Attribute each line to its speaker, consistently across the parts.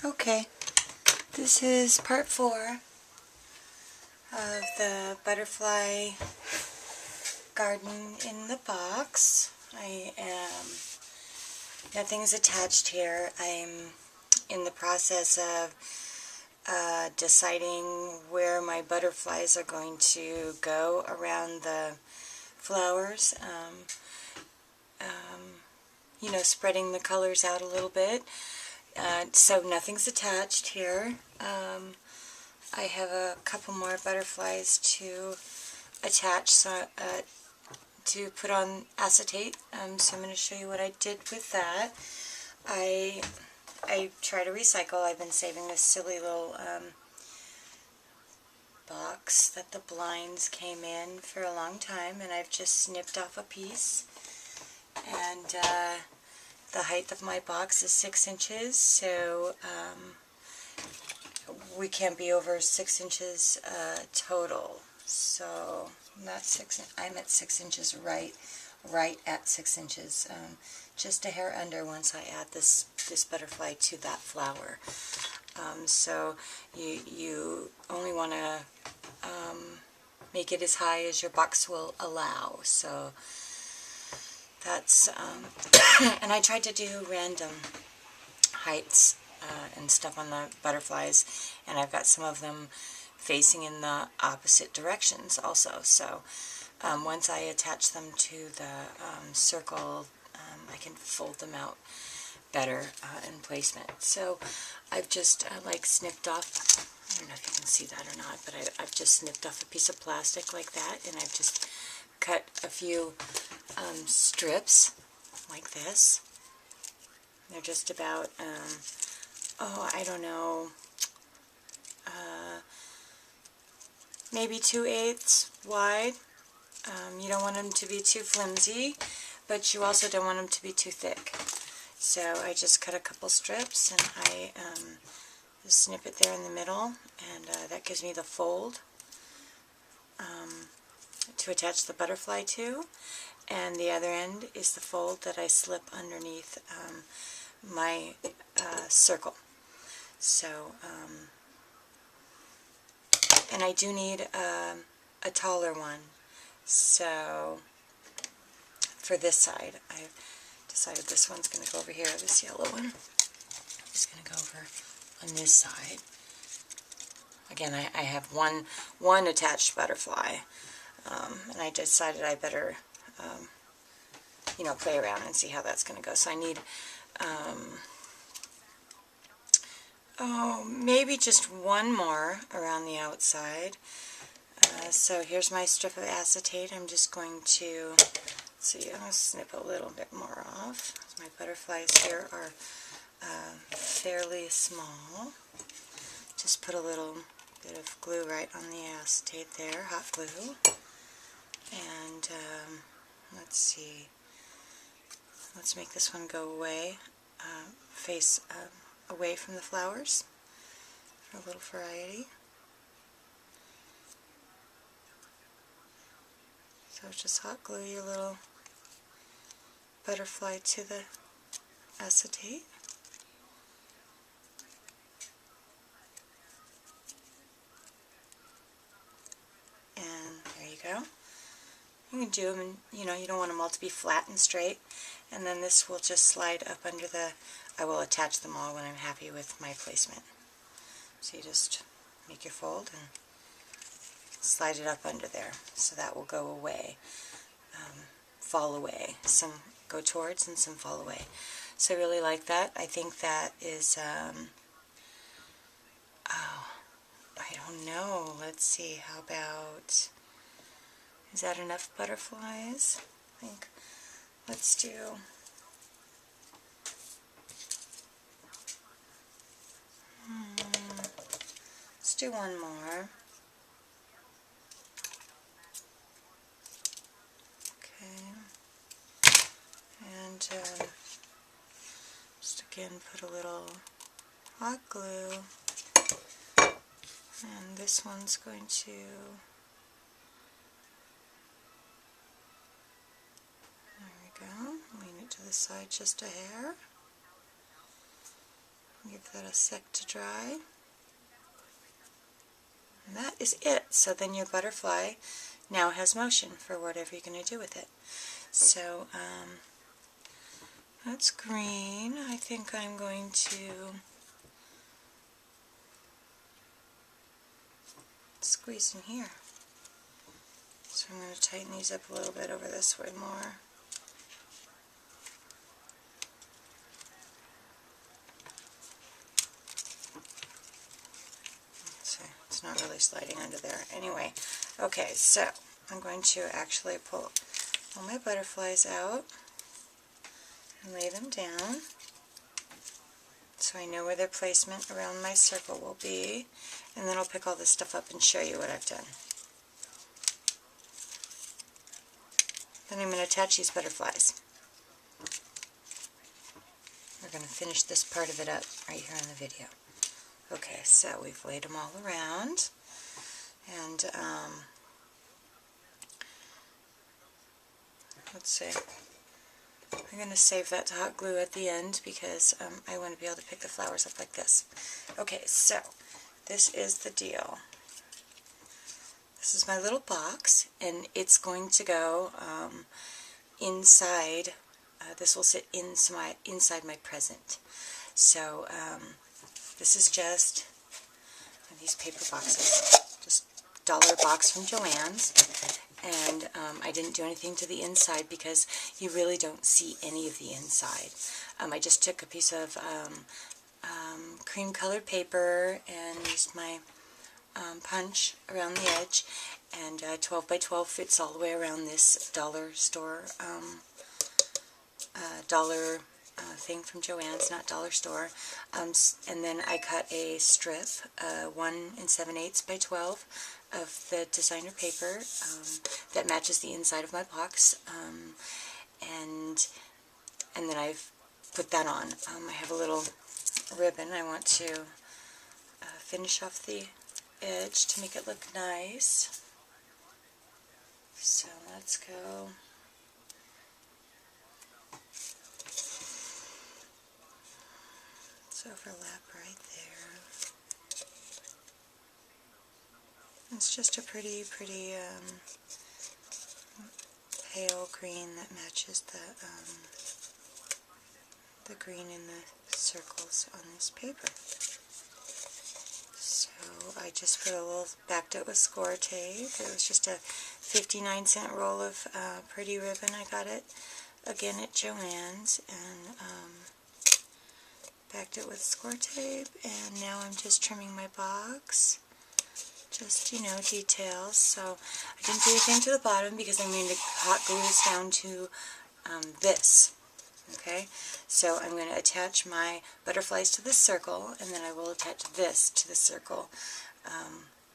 Speaker 1: Okay, this is part 4 of the butterfly garden in the box. Nothing's attached here. I'm in the process of deciding where my butterflies are going to go around the flowers. You know, spreading the colors out a little bit. So nothing's attached here. I have a couple more butterflies to attach, so, to put on acetate. So I'm going to show you what I did with that. I try to recycle. I've been saving this silly little box that the blinds came in for a long time, and I've just snipped off a piece. And the height of my box is 6 inches, so we can't be over 6 inches total. So not 6. I'm at 6 inches, right at 6 inches. Just a hair under once I add this butterfly to that flower. So you only want to make it as high as your box will allow. So that's and I tried to do random heights and stuff on the butterflies, and I've got some of them facing in the opposite directions also. So once I attach them to the circle, I can fold them out better in placement. So I've just like snipped off, I don't know if you can see that or not, but I've just snipped off a piece of plastic like that, and I've just cut a few strips like this. They're just about, oh, I don't know, maybe 2/8 wide. You don't want them to be too flimsy, but you also don't want them to be too thick. So I just cut a couple strips, and I just snip it there in the middle, and that gives me the fold to attach the butterfly to. And the other end is the fold that I slip underneath my circle. So, and I do need a taller one. So, for this side, I've decided this one's going to go over here, this yellow one. It's going to go over on this side. Again, I have one attached butterfly, and I decided I better you know, play around and see how that's going to go. So I need, oh, maybe just one more around the outside. So here's my strip of acetate. I'm just going to, let's see, I'm going to snip a little bit more off. My butterflies here are fairly small. Just put a little bit of glue right on the acetate there, hot glue. And let's see. Let's make this one go away, face away from the flowers for a little variety. So just hot glue your little butterfly to the acetate. And there you go. You can do them, and you know, you don't want them all to be flat and straight. And then this will just slide up under the, I will attach them all when I'm happy with my placement. So you just make your fold and slide it up under there. So that will go away, fall away. Some go towards and some fall away. So I really like that. I think that is, oh, I don't know. Let's see, how about, is that enough butterflies? I think, let's do, let's do one more. Okay. And just again put a little hot glue. And this one's going to, there we go, lean it to the side just a hair. Give Give that a sec to dry. And that is it. So then your butterfly now has motion for whatever you're going to do with it. So that's green. I think I'm going to squeeze in here. So I'm going to tighten these up a little bit over this way more. It's not really sliding under there. Anyway, okay, so I'm going to actually pull all my butterflies out and lay them down so I know where their placement around my circle will be, and then I'll pick all this stuff up and show you what I've done. Then I'm going to attach these butterflies. We're going to finish this part of it up right here in the video. Okay, so we've laid them all around, and let's see, I'm going to save that to hot glue at the end because I want to be able to pick the flowers up like this. Okay, so this is the deal. This is my little box, and it's going to go inside, this will sit inside my present. So this is just these paper boxes, just dollar box from Joann's, and I didn't do anything to the inside because you really don't see any of the inside. I just took a piece of cream colored paper and used my punch around the edge, and 12 by 12 fits all the way around this dollar store dollar thing from Joann's, not dollar store, and then I cut a strip 1 7/8 by 12 of the designer paper that matches the inside of my box, and then I've put that on. I have a little ribbon I want to finish off the edge to make it look nice. So let's go. Let's overlap right there. It's just a pretty pale green that matches the green in the circles on this paper. So I just put a little, backed it with score tape. It was just a 59-cent roll of pretty ribbon. I got it again at Joann's, and backed it with score tape, and now I'm just trimming my box. Just, you know, details. So I didn't do anything to the bottom because I'm going to hot glue this down to this. Okay, so I'm going to attach my butterflies to this circle, and then I will attach this to the circle,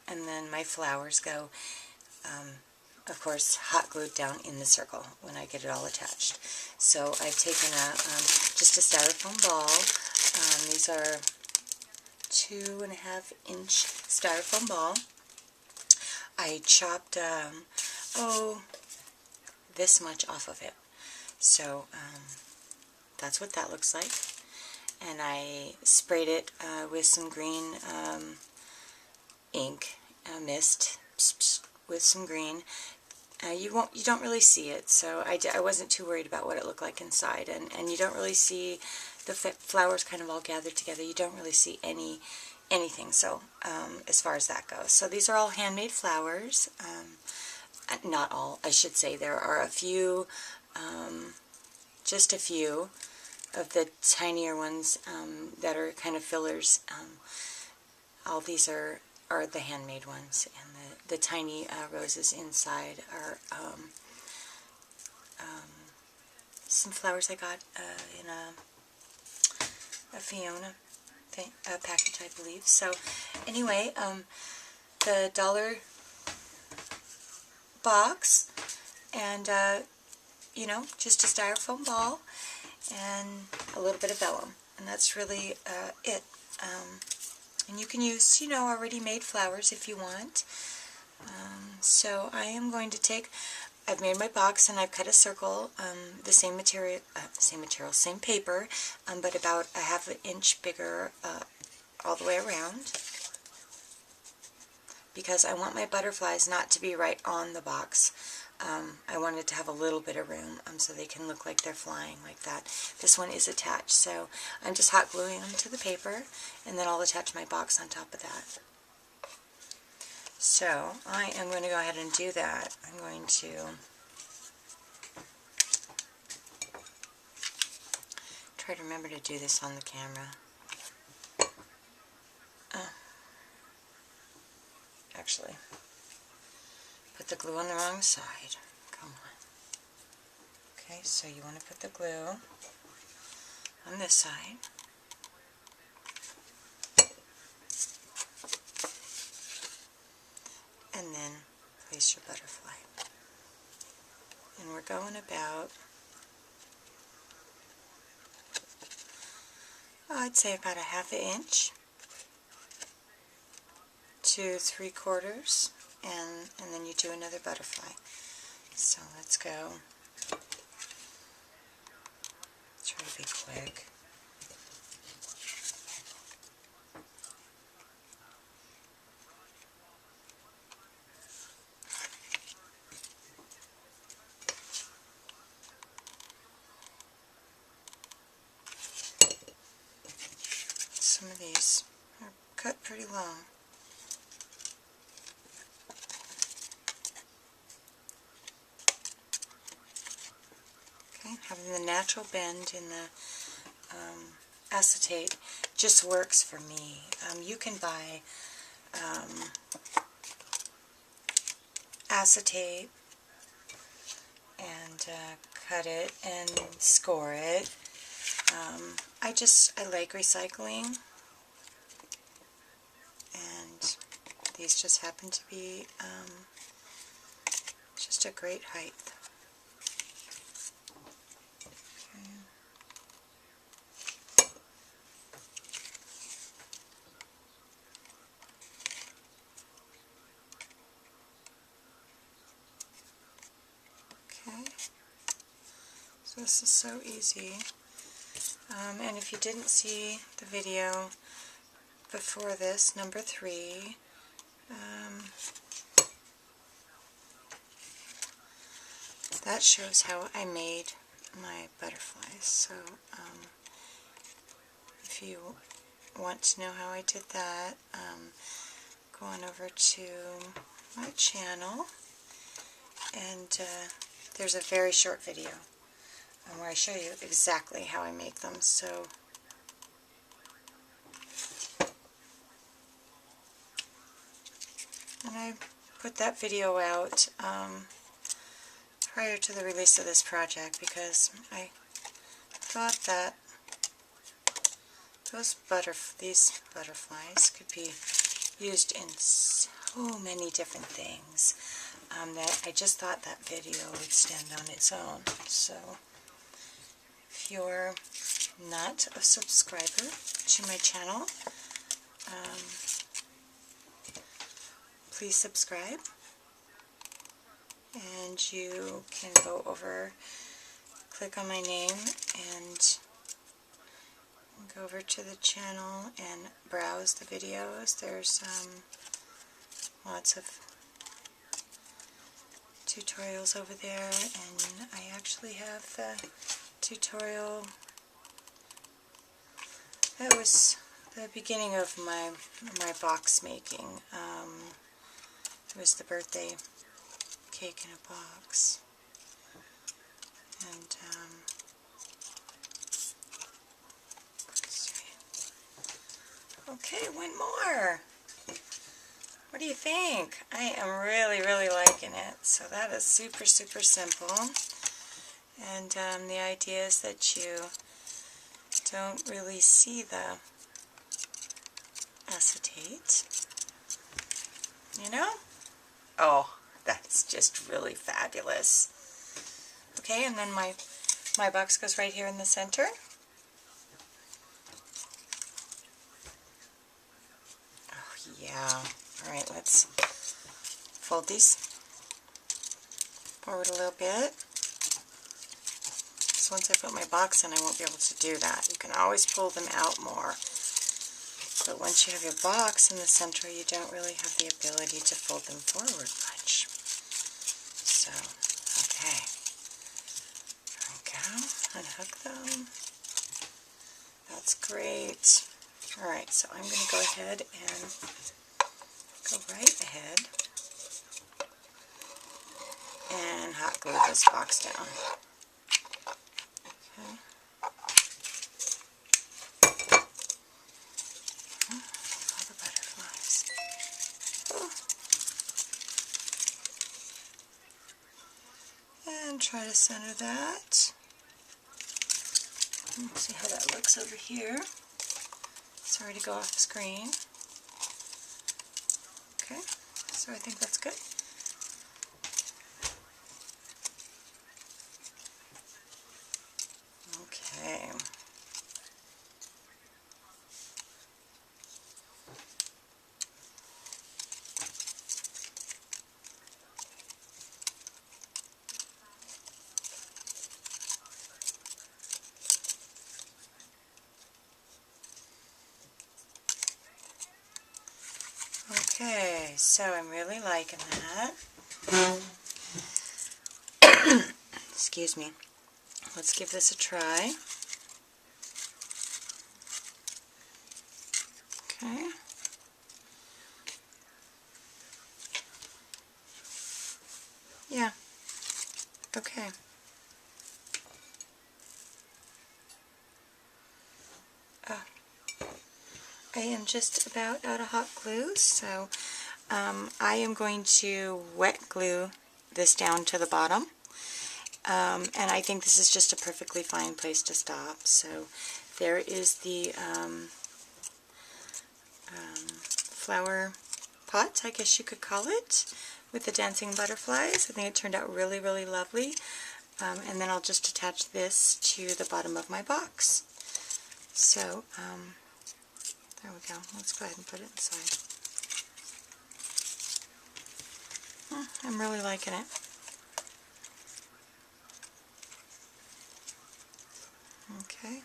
Speaker 1: and then my flowers go, of course, hot glued down in the circle when I get it all attached. So I've taken just a styrofoam ball. These are 2.5-inch styrofoam ball. I chopped this much off of it. So that's what that looks like, and I sprayed it with some green ink mist with some green. You don't really see it, so I wasn't too worried about what it looked like inside, and you don't really see the flowers kind of all gathered together. You don't really see anything. So as far as that goes, so these are all handmade flowers. Not all, I should say. There are a few. Just a few of the tinier ones that are kind of fillers. All these are the handmade ones, and the tiny roses inside are some flowers I got in a Fiona package, I believe. So anyway, the dollar box, and you know, just a styrofoam ball and a little bit of vellum, and that's really it. And you can use, you know, already made flowers if you want. So I am going to take I've made my box and I've cut a circle, the same material, same paper, but about a ½ inch bigger all the way around, because I want my butterflies not to be right on the box. I want it to have a little bit of room so they can look like they're flying like that. This one is attached, so I'm just hot gluing them to the paper, and then I'll attach my box on top of that. So I am going to go ahead and do that. I'm going to try to remember to do this on the camera. Actually, put the glue on the wrong side. Come on. Okay, so you want to put the glue on this side. And then place your butterfly. And we're going about, I'd say about a ½ inch to 3/4, and then you do another butterfly. So let's go. Try to be quick. Some of these are cut pretty long. Okay, having the natural bend in the acetate just works for me. You can buy acetate and cut it and score it. I like recycling, and these just happen to be just a great height. Okay, so this is so easy. And if you didn't see the video before this, number 3, that shows how I made my butterflies. So if you want to know how I did that, go on over to my channel, and there's a very short video where I show you exactly how I make them. So and I put that video out prior to the release of this project, because I thought that these butterflies could be used in so many different things that I just thought that video would stand on its own. So if you're not a subscriber to my channel, please subscribe, and you can go over, click on my name, and go over to the channel and browse the videos. There's lots of tutorials over there, and I actually have the tutorial that was the beginning of my box making. It was the birthday cake in a box, and let's see. Okay, one more. What do you think? I am really liking it. So that is super simple, and the idea is that you don't really see the acetate, you know? Oh, that's just really fabulous. Okay, and then my box goes right here in the center. Oh yeah. Alright, let's fold these forward a little bit. Because once I put my box in, I won't be able to do that. You can always pull them out more. But once you have your box in the center, you don't really have the ability to fold them forward much. So, okay. There we go. Unhook them. That's great. Alright, so I'm going to go ahead and go right ahead and hot glue this box down. Okay. All the butterflies. Oh. And try to center that. Let's see how that looks over here. Sorry to go off the screen. Okay, so I think that's good. Okay. Okay, so I'm really liking that. Excuse me. Let's give this a try. Okay. Yeah. Okay. I am just about out of hot glue, so I am going to wet glue this down to the bottom. And I think this is just a perfectly fine place to stop. So there is the flower pot, I guess you could call it, with the dancing butterflies. I think it turned out really, really lovely. And then I'll just attach this to the bottom of my box. So, there we go. Let's go ahead and put it inside. I'm really liking it. Okay.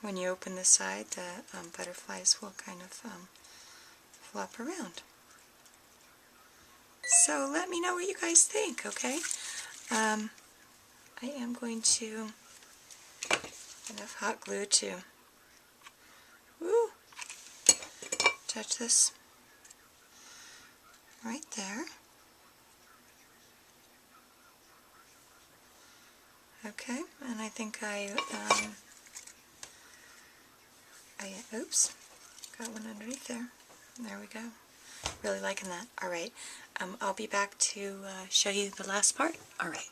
Speaker 1: When you open the side, the butterflies will kind of flop around. So let me know what you guys think, okay? I am going to enough hot glue to touch this right there. Okay, and I think oops, got one underneath there. There we go. Really liking that. Alright, I'll be back to show you the last part. Alright.